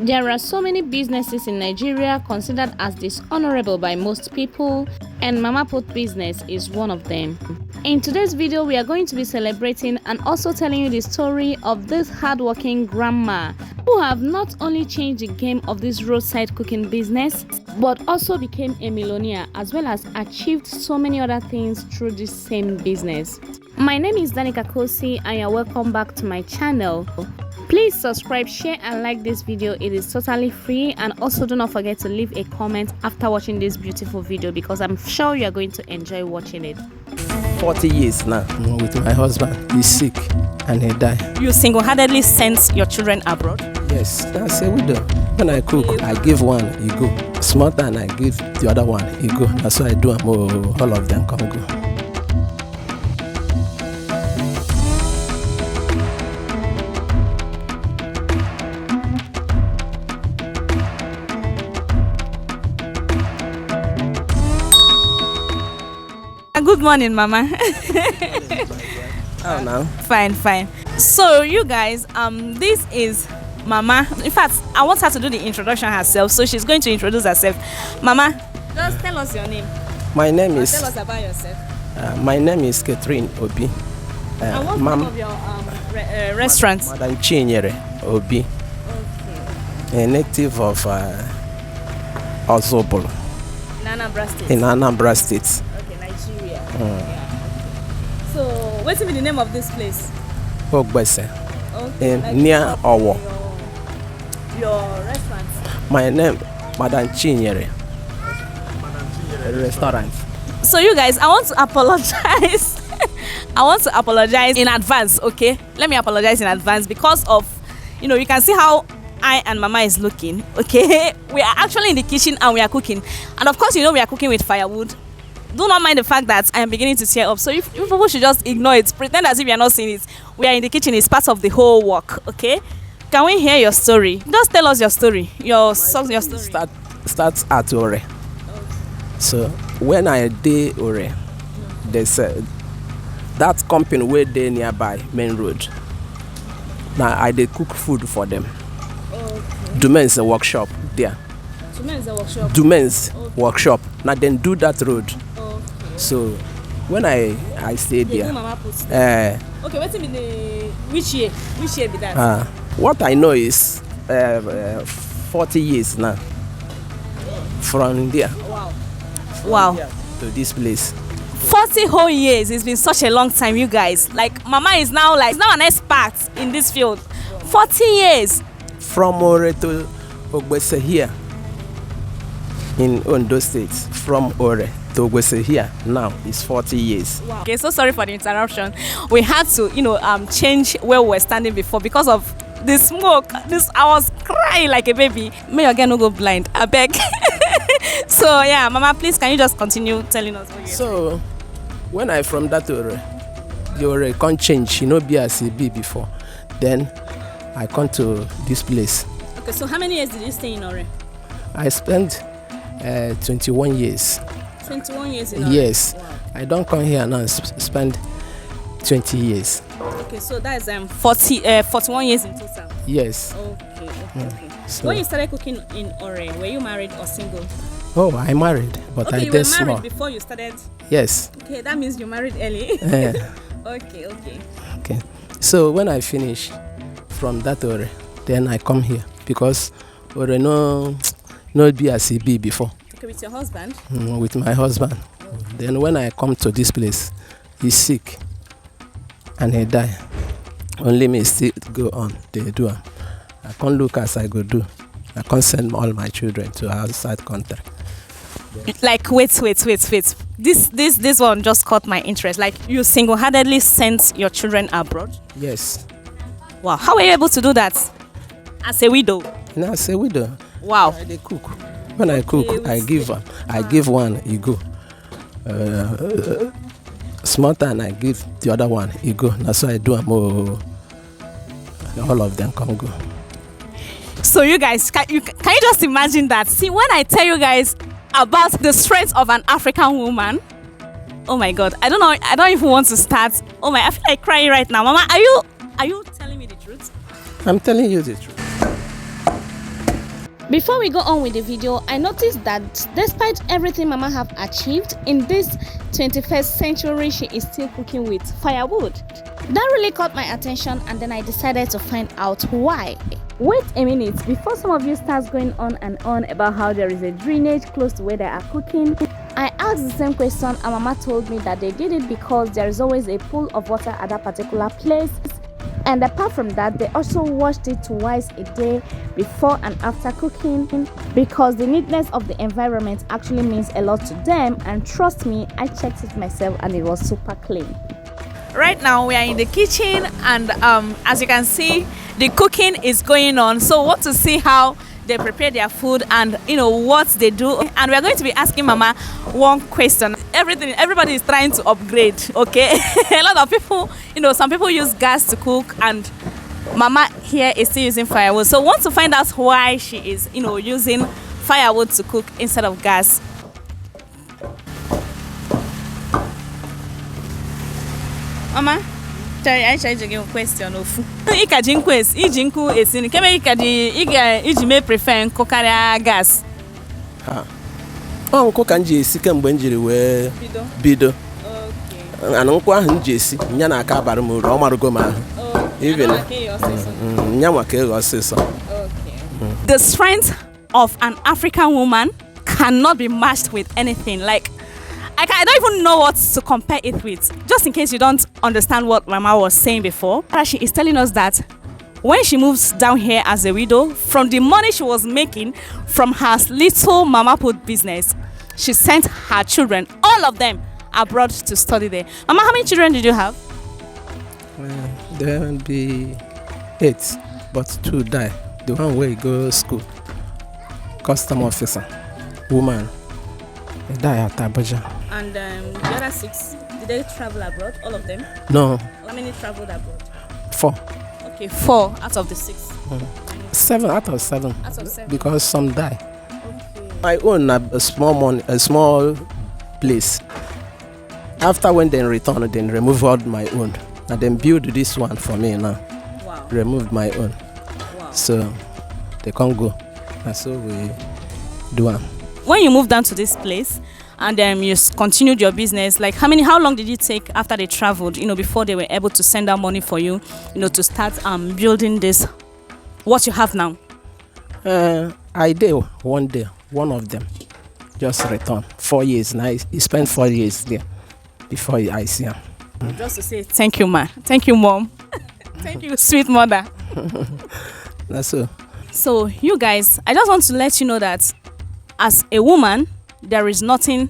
There are so many businesses in Nigeria considered as dishonorable by most people, and Mama Put business is one of them. In today's video, we are going to be celebrating and also telling you the story of this hardworking grandma who have not only changed the game of this roadside cooking business, but also became a millionaire as well as achieved so many other things through this same business. My name is Danica Kosy and you're welcome back to my channel. Please subscribe, share and like this video. It is totally free, and also do not forget to leave a comment after watching this beautiful video because I'm sure you are going to enjoy watching it. 40 years now with my husband. He's sick and he died. You single-handedly sent your children abroad? Yes, that's a widow. When I cook, I give one, he go. Small time, I give the other one, he go. That's why I do them all of them come go. Good morning, Mama. How now? Fine. So you guys, this is Mama. In fact, I want her to do the introduction herself, so she's going to introduce herself. Mama, just tell us your name. My name is. Tell us about yourself. My name is Catering Obi. And what's the name of your restaurant? Madam Chinyere Who, a native of Ogbese In Anambra State. in Anambra State. Nigeria. Yeah. So, what's the name of this place? Ogbese. Okay. Near Owo. Your restaurant. My name, Madam Chinyere Restaurant. So you guys, I want to apologize. I want to apologize in advance, okay? Let me apologize in advance because of, you can see how I and Mama is looking, okay? We are actually in the kitchen and we are cooking. And of course, we are cooking with firewood. Do not mind the fact that I am beginning to tear up. So if people should just ignore it, pretend as if you are not seeing it. We are in the kitchen, it's part of the whole work, okay? Can we hear your story? Just tell us your story. Your story. Starts at Ore. Okay. So when I did Ore, they said that company where they nearby main road. Now I did cook food for them. Okay. Domain's a workshop there. Domain's workshop. Now then do that road. Okay. So when I stayed there. Okay, what's in the which year? Which year be that? What I know is 40 years now from there. Wow. To this place. 40 whole years. It's been such a long time, you guys. Like Mama is now an expert in this field. 40 years. From Ore to Ogbese here in Ondo State. From Ore to Ogbese here now is 40 years. Wow. Okay, so sorry for the interruption. We had to, change where we were standing before because of the smoke. I was crying like a baby. May your girl no go blind, I beg. So yeah, Mama, please can you just continue telling us what you're So when I from that Ore, the Ore can't change, be as it be before. Then I come to this place. Okay, so how many years did you stay in Ore? I spent 21 years. 21 years in Ore? Yes. Wow. I don't come here now and spend 20 years. Okay, so that is 41 years in total? Yes. Okay. So when you started cooking in Ore, were you married or single? Oh, I married, but okay, I you did were small. married before you started? Yes. Okay, that means you married early. Yeah. Okay. So when I finish from that Ore, then I come here because Ore no be as it be before. Okay, with your husband? With my husband. Then when I come to this place, he's sick and he die. Only me still go on. They do. I can't look as I go do. I can't send all my children to outside country. Like wait. This one just caught my interest. Like you single-handedly sent your children abroad? Yes. Wow. How were you able to do that? As a widow? No, as a widow. Wow. They cook. When I cook, I give one, he go. Small time, I give the other one, he go. That's why I do them all of them come go. So you guys, can you just imagine that? See, when I tell you guys about the strength of an African woman, oh my God, I don't even want to start. Oh my, I feel like crying right now. Mama, are you telling me the truth? I'm telling you the truth. Before we go on with the video, I noticed that despite everything Mama have achieved in this 21st century, she is still cooking with firewood. That really caught my attention, and then I decided to find out why. Wait a minute, before some of you start going on and on about how there is a drainage close to where they are cooking, I asked the same question and Mama told me that they did it because there is always a pool of water at that particular place. And apart from that, they also washed it twice a day before and after cooking, because the neatness of the environment actually means a lot to them. And trust me, I checked it myself and it was super clean. Right now we are in the kitchen, and as you can see, the cooking is going on. So we want to see how they prepare their food and what they do. And we are going to be asking Mama one question. Everybody is trying to upgrade, okay? A lot of people, some people use gas to cook, and Mama here is still using firewood. So we want to find out why she is using firewood to cook instead of gas. Mama, I try to give a question of iji may prefer cookery gas. Nkụ ka nji esi kemgbe njiri wee bido. Ana nkụ ahụ nji esi nya na aka bara m uru, ọ marugo m ahụ. Even nya nwa ka ego ọsịsọ. The strength of an African woman cannot be matched with anything. Like, I don't even know what to compare it with. Just in case you don't understand what Mama was saying before, she is telling us that when she moves down here as a widow, from the money she was making from her little mama put business, she sent her children, all of them, abroad to study there. Mama, how many children did you have? There will be 8, but 2 die. The one way go to school, custom officer, woman, they die at Abuja. And the other 6, did they travel abroad, all of them? No. How many traveled abroad? 4. Okay, 4 out of the 6. 7 out of 7. Out of 7. Because some die. Okay. I own a small place. After when they return, then remove all my own. And then build this one for me now. Wow. Remove my own. Wow. So they can't go. And so we do one. When you moved down to this place and you continued your business, like how long did it take after they traveled, before they were able to send out money for you, to start building this, what you have now? I did one day, one of them just returned. 4 years. Now he spent 4 years there before I see him. Just to say thank you, ma. Thank you, mom. Thank you, sweet mother. That's all. So you guys, I just want to let you know that as a woman, there is nothing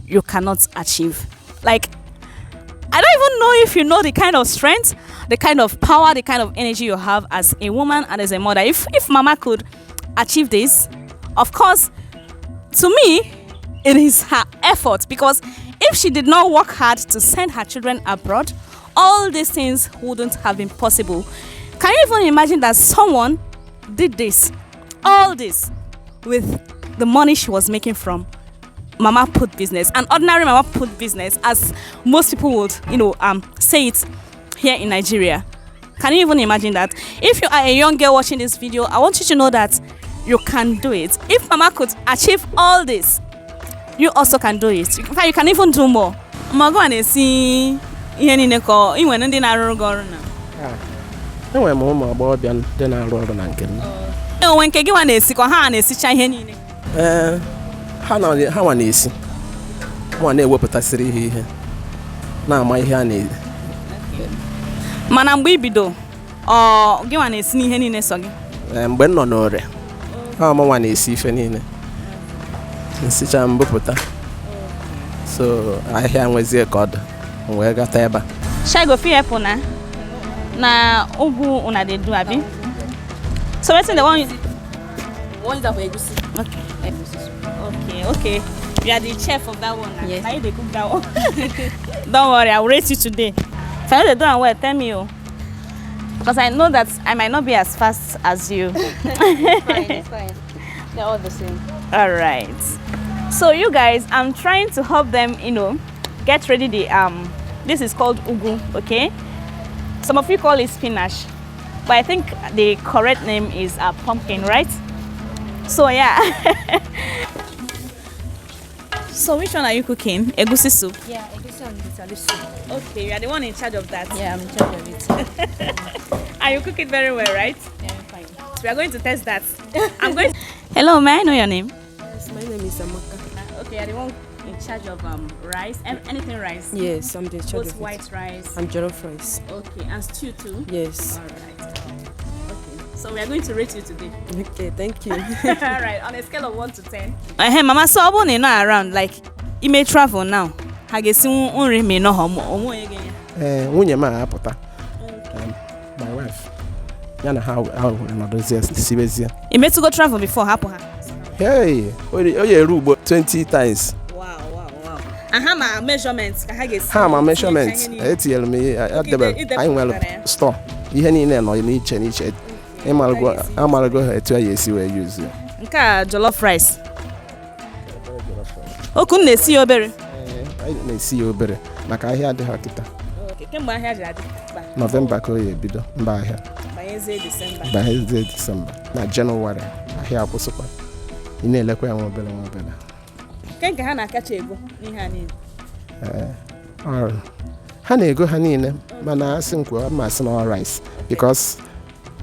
you cannot achieve. Like, I don't even know if you know the kind of strength, the kind of power, the kind of energy you have as a woman and as a mother. If Mama could achieve this, of course, to me, it is her effort, because if she did not work hard to send her children abroad, all these things wouldn't have been possible. Can you even imagine that someone did this, all this, with the money she was making from mama put business, an ordinary mama put business, as most people would, say it here in Nigeria? Can you even imagine that? If you are a young girl watching this video, I want you to know that you can do it. If Mama could achieve all this, you also can do it. In fact, you can even do more. Mama, go and see ihe niile ko inwe ndị na-arụ ọrụ na. Enwe m ụmụ agbọghọbịa ndị na-arụ ọrụ na nke m. Onwe nke gị na-esi ko ha na-esicha ihe niile. Ha na-esi. Ha na-ewepụtasịrị ihe na-ama ihe a na-esi. Mana mgbe ibido, gị na-esi n'ihe niile so gị. Mgbe m nọ n'ore, ha mụnwa na-esi ife niile. Nsicha mbupụta. So ahịa nwezie ka ọ dị. Wee gata ebe a. Shall I go fit help na ugu una dey do abi? So wetin the one is that for egusi? Okay. You are the chef of that one. Yes. Now you dey cook that one. Don't worry, I will rate you today. If I know they do am well, tell me. Because I know that I might not be as fast as you. It's fine. They're all the same. All right. So you guys, I'm trying to help them, get ready the this is called ugu, okay? Some of you call it spinach, but I think the correct name is pumpkin, right? So yeah. So which one are you cooking? Egusi soup? Yeah, egusi and bitter soup. Okay, you are the one in charge of that. Yeah, I'm in charge of it. And you cook it very well, right? Yeah, I'm fine. We are going to test that. Hello, may I know your name? Yes, my name is Amaka. Okay, you're the one in charge of rice. Anything rice? Yes, I'm the charge Both of white it. rice. I'm jollof rice. Okay, and stew too? Yes. Alright. Okay, so we are going to rate you today. Okay, thank you. Alright, on a scale of 1 to 10. Hey, Mama, so I'm not around. Like, you may travel now. I guess you won't me no home. Nwunye m apụta. My wife. Ya na ha nọdụzie sibezie. You made to go travel before happen her. Hey, oye eru ugbo 20 times. Wow. And my measurements. Ha ma measurements. Etinyere m adebe anyị nwere store. Ihe niile nọ n'iche. Amarago ha etu ya esi wee use. Nke a jollof rice. Oku na-esi obere. Anyị na-esi ya obere maka ahịa adịghị kịta. Okay, kemgbe ahịa ji adị? November ka o ya ebido mba ahịa. Banyezie December. Na January ahịa akwụsịkwa. Ị na-elekwa ya nwa obere. Nke ha na-akacha ego n'ihe a niile. Ha na-ego ha niile mana asị nkwa masị na rice because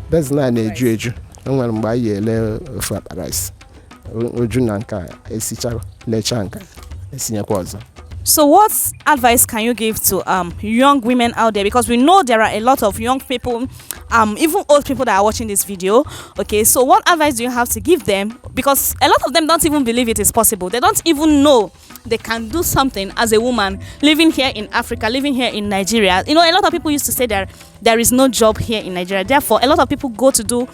bezna na-eju. Enwere mgbe anyị ele ofu akpa rice. Oju na nka esicha lecha nka esinyekwa ọzọ. So what advice can you give to young women out there? Because we know there are a lot of young people, even old people that are watching this video. Okay, so what advice do you have to give them? Because a lot of them don't even believe it is possible. They don't even know they can do something as a woman living here in Africa, living here in Nigeria. You know, a lot of people used to say that there is no job here in Nigeria. Therefore, a lot of people go to do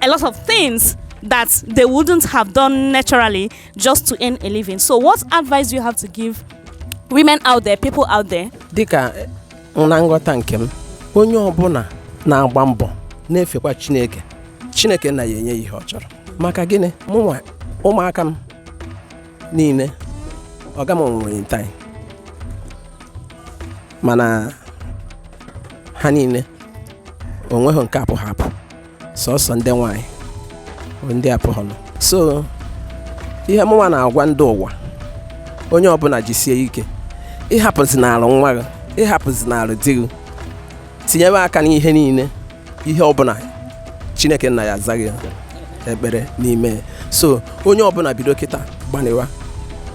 a lot of things that they wouldn't have done naturally just to earn a living. So what advice do you have to give women out there, people out there? Dịka na nghọta nke m, onye ọbụla na-agba mbọ na-efekwa Chineke na ya enye ihe ọ chọrọ. Maka gịnị? Mụnwa ụmụaka m niile ọga m nwere time. Mana ha niile onweghị nke apụ sọsọ ndị nwaanyị ndị apụghọlụ. So ihe mụnwa na-agwa ndị ụwa onye ọbụla jisie ike ịhapụzi n'ala nwa gị, ịhapụzi n'ala di gị, tinyebe aka n'ihe niile, ihe ọbụla Chineke nna ya azaghị ekpere n'ime. So onye ọbụla bido kịta gbaniwa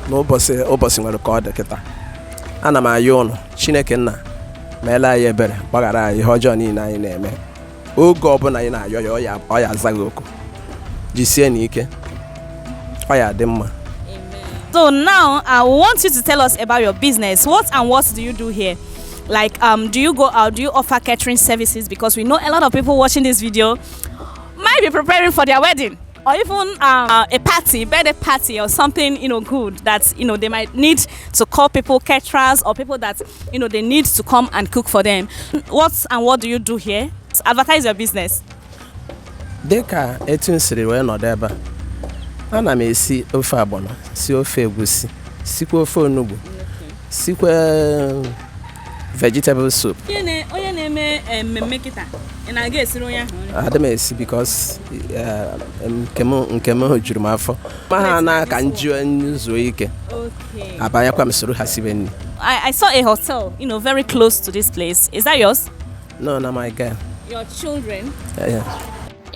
n'ụbọchị nwere ka ọ dị kịta. Ana m ayọ ụnụ Chineke nna meela anyị ebere, gbaghara anyị ihe ọjọọ niile anyị na-eme. Oge ọbụla anyị na-ayọ ya ọ ya azaghị oku. Jisie n'ike ọ ya dị mma. So now I want you to tell us about your business. What do you do here? Like, do you go out? Do you offer catering services? Because we know a lot of people watching this video might be preparing for their wedding or even a party, birthday party or something, good that, they might need to call people caterers or people that, they need to come and cook for them. What do you do here? Advertise your business. Dịka etu nsiri wee nọdụ ebe a na m esi ofe ogbono, si ofe egusi, sikwa ofe onugbu, sikwa vegetable soup. Onye na-eme mmemme kịta ị na-aga esiri onye ahụ? Ada m esi because nke m juru m afọ. Ma ha na ka njuo ike. Okay. Abanyekwa m soro ha sibe nri. I saw a hotel, very close to this place. Is that yours? No, my girl. Your children? Yeah.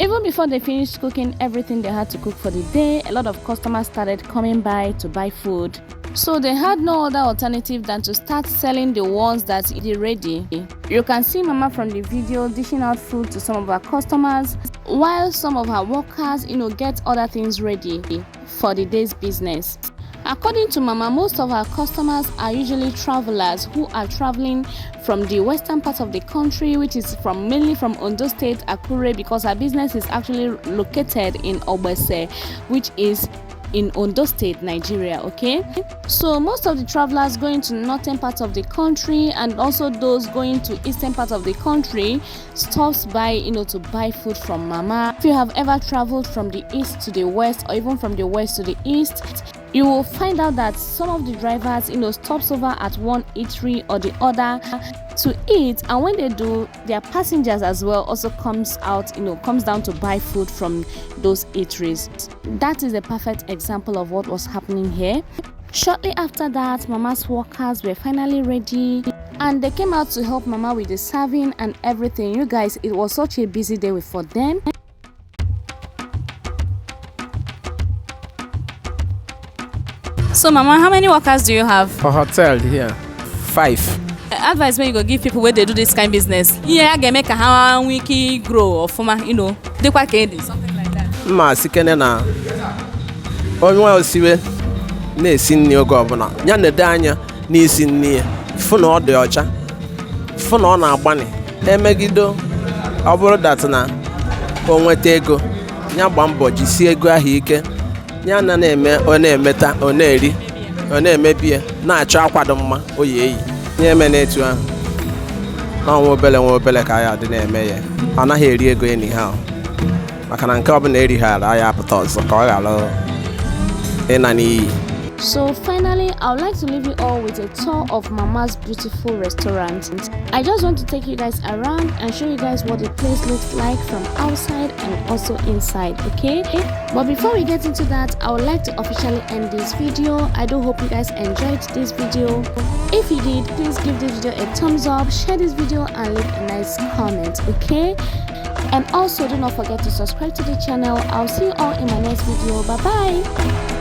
Even before they finished cooking everything they had to cook for the day, a lot of customers started coming by to buy food. So they had no other alternative than to start selling the ones that are ready. You can see Mama from the video dishing out food to some of our customers, while some of her workers, get other things ready for the day's business. According to Mama, most of her customers are usually travelers who are traveling from the western part of the country, which is mainly from Ondo State, Akure, because her business is actually located in Ogbese, which is in Ondo State, Nigeria. Okay, so most of the travelers going to northern part of the country and also those going to eastern part of the country stops by to buy food from Mama. If you have ever traveled from the east to the west or even from the west to the east, you will find out that some of the drivers, stops over at one eatery or the other to eat, and when they do, their passengers as well also comes down to buy food from those eateries. That is a perfect example of what was happening here. Shortly after that, Mama's workers were finally ready and they came out to help Mama with the serving and everything. You guys, it was such a busy day for them. So Mama, how many workers do you have? For hotel here, 5. Advice when you go give people where they do this kind of business. Yeah, I make a how wiki grow or former, they quite something like that. Ma sikene na onwe osiwe na-esi nri oge ọbụla ya na-ede anya n'isi nri fụ na ọ dị ọcha, fụ na ọ na-agbani emegido. Ọ bụrụ dat na o nweta ego ya gba mbọ jisie ego ahụ ike, ya na-eme ọ na-emeta ọ na-eri ọ na-emebie na-achọ akwado mma o yi eyi nye eme n'etu ahụ. Nwa obele ka ya dị na-eme ya, ọ naghị eri ego enyi ha maka na nke ọbụla erighara ya apụta ọzọ ka ọ ghara ịna n'iyi. So finally, I would like to leave you all with a tour of Mama's beautiful restaurant. I just want to take you guys around and show you guys what the place looks like from outside and also inside, okay? But before we get into that, I would like to officially end this video. I do hope you guys enjoyed this video. If you did, please give this video a thumbs up, share this video and leave a nice comment, okay? And also do not forget to subscribe to the channel. I'll see you all in my next video. Bye bye.